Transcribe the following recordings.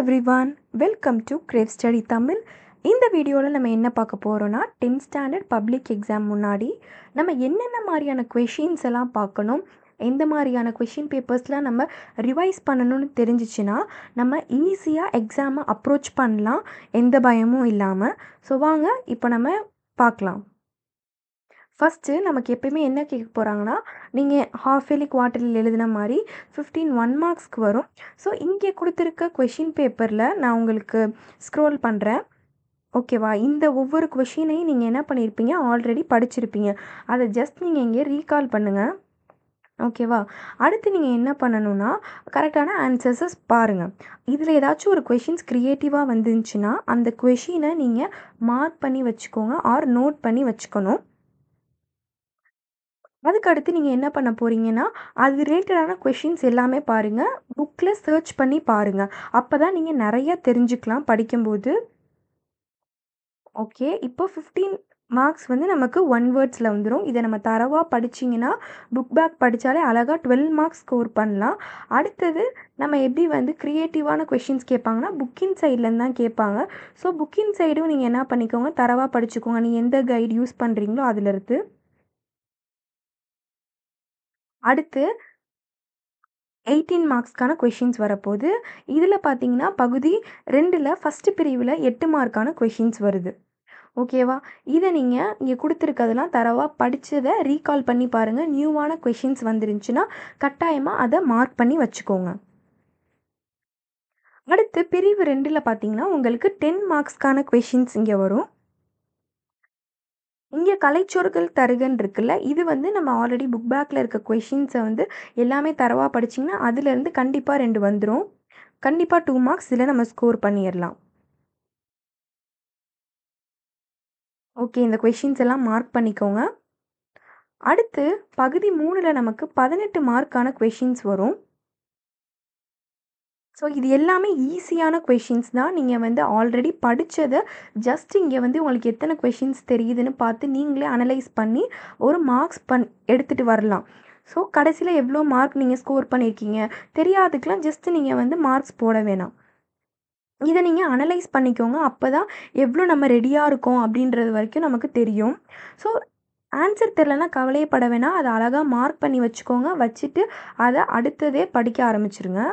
Everyone, welcome to grave study Tamil. இந்த வீடியோவில் நம்ம என்ன பார்க்க போகிறோன்னா 10th ஸ்டாண்டர்ட் பப்ளிக் எக்ஸாம் முன்னாடி நம்ம என்னென்ன மாதிரியான கொஷின்ஸ் எல்லாம் பார்க்கணும், எந்த மாதிரியான கொஷின் பேப்பர்ஸ்லாம் நம்ம ரிவைஸ் பண்ணணும்னு தெரிஞ்சிச்சுன்னா நம்ம ஈஸியாக எக்ஸாமை அப்ரோச் பண்ணலாம், எந்த பயமும் இல்லாமல். ஸோ வாங்க இப்போ நம்ம பார்க்கலாம். ஃபஸ்ட்டு நமக்கு எப்பயுமே என்ன கேட்க போகிறாங்கன்னா, நீங்கள் ஹாஃப் இயர்லி குவார்ட்டர்லி எழுதின மாதிரி 15 1 மார்க்ஸ்க்கு வரும். ஸோ இங்கே கொடுத்துருக்க கொஷின் பேப்பரில் நான் உங்களுக்கு ஸ்க்ரோல் பண்ணுறேன். ஓகேவா? இந்த ஒவ்வொரு கொஷினையும் நீங்கள் என்ன பண்ணியிருப்பீங்க, ஆல்ரெடி படிச்சிருப்பீங்க. அதை ஜஸ்ட் நீங்கள் இங்கே ரீகால் பண்ணுங்கள். ஓகேவா? அடுத்து நீங்கள் என்ன பண்ணணும்னா கரெக்டான ஆன்சர்ஸஸ் பாருங்கள். இதில் ஏதாச்சும் ஒரு கொஷின்ஸ் க்ரியேட்டிவாக வந்துருந்துச்சுன்னா அந்த கொஷினை நீங்கள் மார்க் பண்ணி வச்சுக்கோங்க ஆர் நோட் பண்ணி வச்சுக்கணும். அதுக்கடுத்து நீங்கள் என்ன பண்ண போகிறீங்கன்னா, அது ரிலேட்டடான கொஷின்ஸ் எல்லாமே பாருங்கள், புக்கில் சர்ச் பண்ணி பாருங்கள். அப்போ தான் நீங்கள் நிறையா தெரிஞ்சுக்கலாம் படிக்கும்போது. ஓகே, இப்போ 15 மார்க்ஸ் வந்து நமக்கு 1 வேர்ட்ஸில் வந்துடும். இதை நம்ம தரவாக படிச்சிங்கன்னா புக் பேக் படித்தாலே அழகாக 12 மார்க்ஸ் ஸ்கோர் பண்ணலாம். அடுத்தது நம்ம எப்படி வந்து க்ரியேட்டிவான கொஷின்ஸ் கேட்பாங்கன்னா புக்கின் சைட்லேருந்து தான் கேட்பாங்க. ஸோ புக்கின் சைடும் நீங்கள் என்ன பண்ணிக்கோங்க, தரவாக படிச்சுக்கோங்க. நீங்கள் எந்த கைடு யூஸ் பண்ணுறீங்களோ அதிலிருந்து. அடுத்து 18 மார்க்ஸ்க்கான கொஷின்ஸ் வரப்போகுது. இதில் பார்த்தீங்கன்னா பகுதி 2ல் ஃபஸ்ட்டு பிரிவில் 8 மார்க்கான கொஷின்ஸ் வருது. ஓகேவா? இதை நீங்கள் இங்கே கொடுத்துருக்கதெல்லாம் தரவாக படித்ததை ரீகால் பண்ணி பாருங்கள். நியூவான கொஷின்ஸ் வந்துருந்துச்சுன்னா கட்டாயமாக அதை மார்க் பண்ணி வச்சுக்கோங்க. அடுத்து பிரிவு 2ல் பார்த்தீங்கன்னா உங்களுக்கு 10 மார்க்ஸ்க்கான கொஷின்ஸ் இங்கே வரும். இங்கே கலைச்சொற்கள் தருகன்னு இருக்குல்ல, இது வந்து நம்ம ஆல்ரெடி புக் பேக்கில் இருக்க கொஷின்ஸை வந்து எல்லாமே தரவாக படிச்சிங்கன்னா அதுலேருந்து கண்டிப்பாக 2 வந்துடும். கண்டிப்பாக 2 மார்க்ஸ் இதில் நம்ம ஸ்கோர் பண்ணிடலாம். ஓகே, இந்த கொஷின்ஸ் எல்லாம் மார்க் பண்ணிக்கோங்க. அடுத்து பகுதி 3ல் நமக்கு 18 மார்க்கான கொஷின்ஸ் வரும். ஸோ இது எல்லாமே ஈஸியான கொஷின்ஸ் தான். நீங்கள் வந்து ஆல்ரெடி படித்ததை ஜஸ்ட் இங்கே வந்து உங்களுக்கு எத்தனை கொஷின்ஸ் தெரியுதுன்னு பார்த்து நீங்களே அனலைஸ் பண்ணி ஒரு மார்க்ஸ் எடுத்துகிட்டு வரலாம். ஸோ கடைசியில் எவ்வளோ மார்க் நீங்கள் ஸ்கோர் பண்ணியிருக்கீங்க தெரியாதுக்கெலாம் ஜஸ்ட்டு நீங்கள் வந்து மார்க்ஸ் போட வேணாம். இதை நீங்கள் அனலைஸ் பண்ணிக்கோங்க. அப்போ தான் எவ்வளோ நம்ம ரெடியாக இருக்கோம் அப்படின்றது வரைக்கும் நமக்கு தெரியும். ஸோ ஆன்சர் தெரிலனா கவலையப்பட வேணாம். அதை அழகாக மார்க் பண்ணி வச்சுக்கோங்க. வச்சுட்டு அதை அடுத்ததே படிக்க ஆரம்பிச்சிருங்க.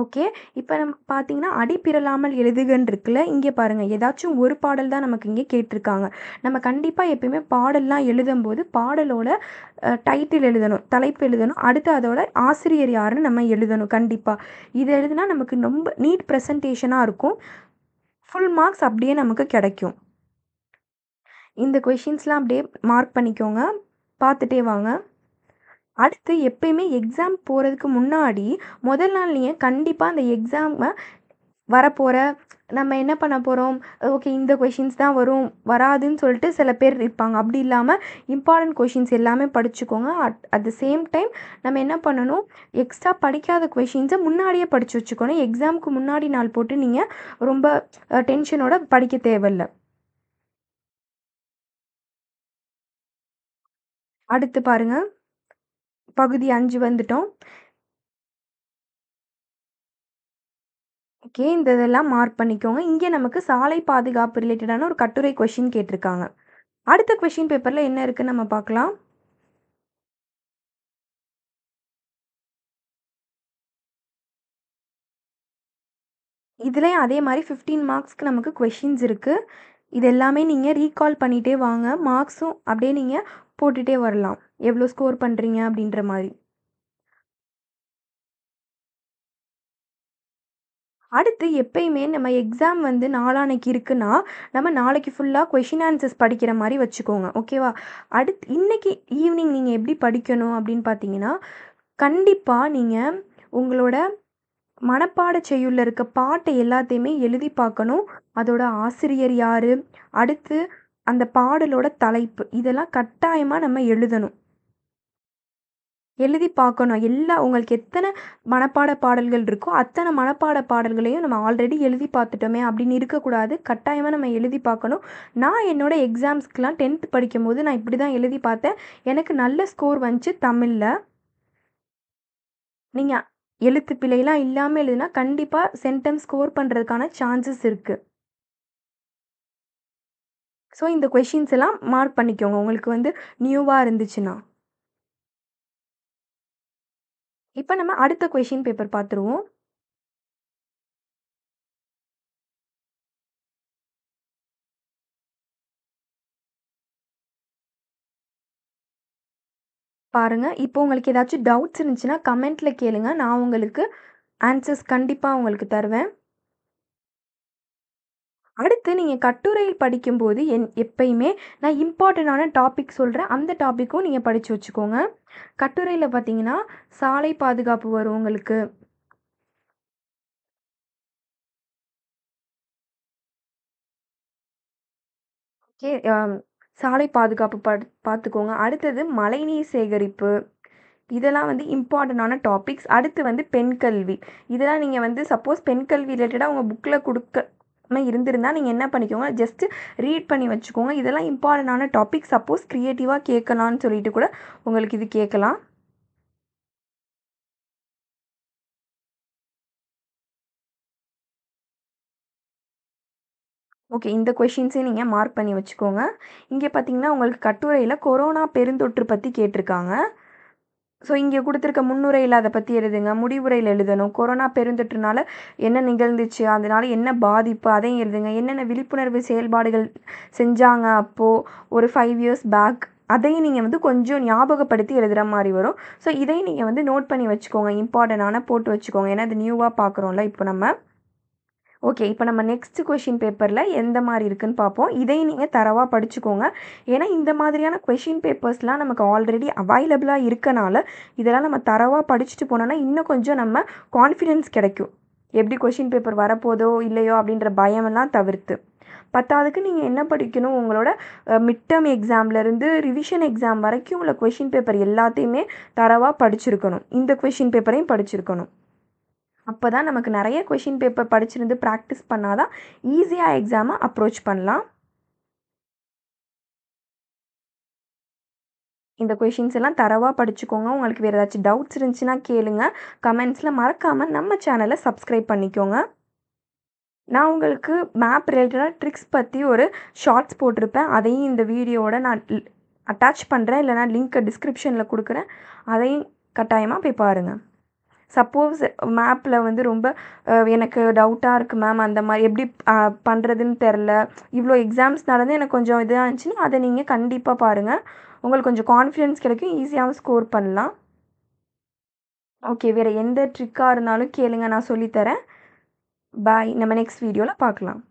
ஓகே, இப்போ நம்ம பார்த்தீங்கன்னா அடிப்பிறலாமல் எழுதுகன்னு இருக்குல்ல, இங்கே பாருங்கள் ஏதாச்சும் ஒரு பாடல் தான் நமக்கு இங்கே கேட்டிருக்காங்க. நம்ம கண்டிப்பாக எப்பயுமே பாடல்லாம் எழுதும்போது பாடலோட டைட்டில் எழுதணும், தலைப்பு எழுதணும், அடுத்து அதோட ஆசிரியர் யாருன்னு நம்ம எழுதணும் கண்டிப்பாக. இது எழுதுனா நமக்கு ரொம்ப நீட் ப்ரெசன்டேஷனாக இருக்கும். ஃபுல் மார்க்ஸ் அப்படியே நமக்கு கிடைக்கும். இந்த கொஷின்ஸ்லாம் அப்படியே மார்க் பண்ணிக்கோங்க, பார்த்துட்டே வாங்க. அடுத்து எப்பயுமே எக்ஸாம் போகிறதுக்கு முன்னாடி முதல் நாள் நீங்கள் கண்டிப்பாக அந்த எக்ஸாமை வரப்போகிற நம்ம என்ன பண்ண போகிறோம், ஓகே இந்த கொஷின்ஸ் தான் வரும் வராதுன்னு சொல்லிட்டு சில பேர் இருப்பாங்க. அப்படி இல்லாமல் இம்பார்ட்டன்ட் கொஷின்ஸ் எல்லாமே படிச்சுக்கோங்க. அட் த சேம் டைம் நம்ம என்ன பண்ணணும், எக்ஸ்ட்ரா படிக்காத கொஷின்ஸை முன்னாடியே படித்து வச்சுக்கணும். எக்ஸாமுக்கு முன்னாடி நாள் போட்டு நீங்கள் ரொம்ப டென்ஷனோட படிக்க தேவையில்லை. அடுத்து பாருங்கள், பகுதி 5 வந்துட்டோம். ஓகே, இந்த இதெல்லாம் மார்க் பண்ணிக்கோங்க. இங்கே நமக்கு சாலை பாதுகாப்பு ரிலேட்டடான ஒரு கட்டுரை கொஷின் கேட்டிருக்காங்க. அடுத்த கொஷின் பேப்பரில் என்ன இருக்குன்னு நம்ம பார்க்கலாம். இதுலேயும் அதே மாதிரி 15 மார்க்ஸ்க்கு நமக்கு கொஷின்ஸ் இருக்குது. இது எல்லாமே நீங்கள் ரீகால் பண்ணிகிட்டே வாங்க. மார்க்ஸும் அப்படியே நீங்கள் போட்டுகிட்டே வரலாம், எவ்வளோ ஸ்கோர் பண்ணுறீங்க அப்படின்ற மாதிரி. அடுத்து எப்பயுமே நம்ம எக்ஸாம் வந்து நாளான்னைக்கு இருக்குன்னா நம்ம நாளைக்கு ஃபுல்லாக கொஷின் ஆன்சர்ஸ் படிக்கிற மாதிரி வச்சுக்கோங்க. ஓகேவா? அடுத்து இன்றைக்கி ஈவினிங் நீங்கள் எப்படி படிக்கணும் அப்படின்னு பார்த்தீங்கன்னா, கண்டிப்பாக நீங்கள் உங்களோட மனப்பாட செய்யுள்ள இருக்க பாட்டை எல்லாத்தையுமே எழுதி பார்க்கணும். அதோட ஆசிரியர் யார், அடுத்து அந்த பாடலோட தலைப்பு, இதெல்லாம் கட்டாயமாக நம்ம எழுதணும், எழுதி பார்க்கணும். உங்களுக்கு எத்தனை மனப்பாட பாடல்கள் இருக்கோ அத்தனை மனப்பாட பாடல்களையும் நம்ம ஆல்ரெடி எழுதி பார்த்துட்டோமே அப்படின்னு இருக்கக்கூடாது. கட்டாயமாக நம்ம எழுதி பார்க்கணும். நான் என்னோடய எக்ஸாம்ஸ்க்கெலாம் 10th படிக்கும்போது நான் இப்படி தான் எழுதி பார்த்தேன். எனக்கு நல்ல ஸ்கோர் வந்துச்சு தமிழில். நீங்கள் எழுத்து பிழைலாம் இல்லாம எழுதுனா கண்டிப்பா சென்டென்ஸ் ஸ்கோர் பண்றதுக்கான சான்சஸ் இருக்கு. ஸோ இந்த கொஸ்டின்ஸ் எல்லாம் மார்க் பண்ணிக்கோங்க. உங்களுக்கு வந்து நியூவா இருந்துச்சுன்னா. இப்ப நம்ம அடுத்த கொஸ்டின் பேப்பர் பார்த்துருவோம். பாருங்க. இப்போ உங்களுக்கு ஏதாச்சும் டவுட்ஸ் இருந்துச்சுன்னா கமெண்ட்ல கேளுங்க. நான் உங்களுக்கு ஆன்சர்ஸ் கண்டிப்பா உங்களுக்கு தருவேன். அடுத்து நீங்க கட்டுரை படிக்கும்போது எப்பயுமே நான் இம்பார்ட்டன்டான டாபிக் சொல்றேன். அந்த டாபிக்கும் நீங்க படிச்சு வச்சுக்கோங்க. கட்டுரையில பார்த்தீங்கன்னா, சாலை பாதுகாப்பு வரும் உங்களுக்கு. ஓகே. சாலை பாதுகாப்பு பார்த்துக்கோங்க. அடுத்தது மழைநீர் சேகரிப்பு. இதெல்லாம் வந்து இம்பார்ட்டன்டான டாபிக்ஸ். அடுத்து வந்து பெண் கல்வி. இதெல்லாம் நீங்க வந்து சப்போஸ் பெண் கல்வி ரிலேட்டடா உங்க புக்ல குடுக்காம இருந்திருந்தா, நீங்க என்ன பண்ணிக்கோங்க, ஜஸ்ட் ரீட் பண்ணி வச்சுக்கோங்க. இதெல்லாம் இம்பார்ட்டன்டான டாபிக். சப்போஸ் கிரியேட்டிவா கேட்கலான்னு சொல்லிட்டு கூட உங்களுக்கு இது கேட்கலாம். ஓகே. இந்த கொஸ்டின்ஸையும் நீங்க மார்க் பண்ணி வச்சுக்கோங்க. இங்க பார்த்தீங்கன்னா, உங்களுக்கு கட்டுரையில கொரோனா பெருந்தொற்று பத்தி கேட்டிருக்காங்க. ஸோ இங்க குடுத்துருக்க முன்னுரையில அத பத்தி எழுதுங்க. முடிவுரையில எழுதணும். கொரோனா பெருந்தொற்றுனால என்ன நிகழ்ந்துச்சு? அதனால என்ன பாதிப்பு? அதையும் எழுதுங்க. என்னென்ன விழிப்புணர்வு செயல்பாடுகள் செஞ்சாங்க அப்போ, ஒரு 5 இயர்ஸ் பேக். அதையும் நீங்க வந்து கொஞ்சம் ஞாபகப்படுத்தி எழுதுற மாரி வரும். ஸோ இதையும் நீங்க வந்து நோட் பண்ணி வச்சுக்கோங்க. இம்பார்ட்டன்டான போட்டு வச்சுக்கோங்க. ஏன்னா, இது நியூவா பார்க்குறோம்ல இப்போ நம்ம. ஓகே. இப்ப நம்ம நெக்ஸ்ட் கொஸ்டின் பேப்பர்ல எந்த மாரி இருக்குன்னு பார்ப்போம். இதையும் நீங்க தரோவா படிச்சுக்கோங்க. ஏன்னா, இந்த மாதிரியான கொஸ்டின் பேப்பர்ஸ்லாம் நமக்கு ஆல்ரெடி அவைலபிளா இருக்கனால, இதெல்லாம் நம்ம தரோவா படிச்சுட்டு போனோம்னா, இன்னும் கொஞ்சம் நம்ம கான்ஃபிடன்ஸ் கிடைக்கும். எப்படி கொஸ்டின் பேப்பர் வரப்போதோ, இல்லையோ அப்படின்ற பயமெல்லாம் தவிர்த்து. 10வதுக்கு நீங்க என்ன படிக்கணும், உங்களோட மிட் டெர்ம் எக்ஸாம்லேருந்து ரிவிஷன் எக்ஸாம் வரைக்கும் உள்ள கொஸ்டின் பேப்பர் எல்லாத்தையுமே தரோவா படிச்சிருக்கணும். இந்த கொஸ்டின் பேப்பரையும் படிச்சிருக்கணும். அப்பதான் நமக்கு நெறைய கொஸ்டின் பேப்பர் படிச்சிருந்து பிராக்டிஸ் பண்ணா தான் ஈஸியா எக்ஸாம அப்ரோச் பண்ணலாம். இந்த கொஸ்டின்ஸ் எல்லாம் தரோவா படிச்சுக்கோங்க. உங்களுக்கு வேற ஏதாச்சும் டவுட்ஸ் இருந்துச்சுன்னா கேளுங்க. கமெண்ட்ஸ்ல மறக்காம நம்ம சேனல சப்ஸ்கிரைப் பண்ணிக்கோங்க. நான் உங்களுக்கு மேப் ரிலேட்டடா ட்ரிக்ஸ் பத்தி ஒரு ஷார்ட்ஸ் போட்டிருப்பேன். அதையும் இந்த வீடியோவோட நான் அட்டாச் பண்றேன். இல்லன்னா லிங்க்க டிஸ்கிரிப்ஷன்ல குடுக்குறேன். அதையும் கட்டாயமா போய் பாருங்க. சப்போஸ் மேப்ல வந்து ரொம்ப எனக்கு டவுட்டா இருக்கு மேம். அந்த மாரி எப்படி பண்ணுறதுன்னு தெரில. இவ்வளோ எக்ஸாம்ஸ் நடந்து எனக்கு கொஞ்சம் இதா இருந்துச்சுன்னா, அத நீங்க கண்டிப்பா பாருங்க. உங்களுக்கு கொஞ்சம் கான்ஃபிடன்ஸ் கிடைக்கும். ஈஸியாவும் ஸ்கோர் பண்ணலாம். ஓகே. வேற எந்த ட்ரிக்கா இருந்தாலும் கேளுங்க. நான் சொல்லி தரேன். பாய். நம்ம நெக்ஸ்ட் வீடியோல பார்க்கலாம்.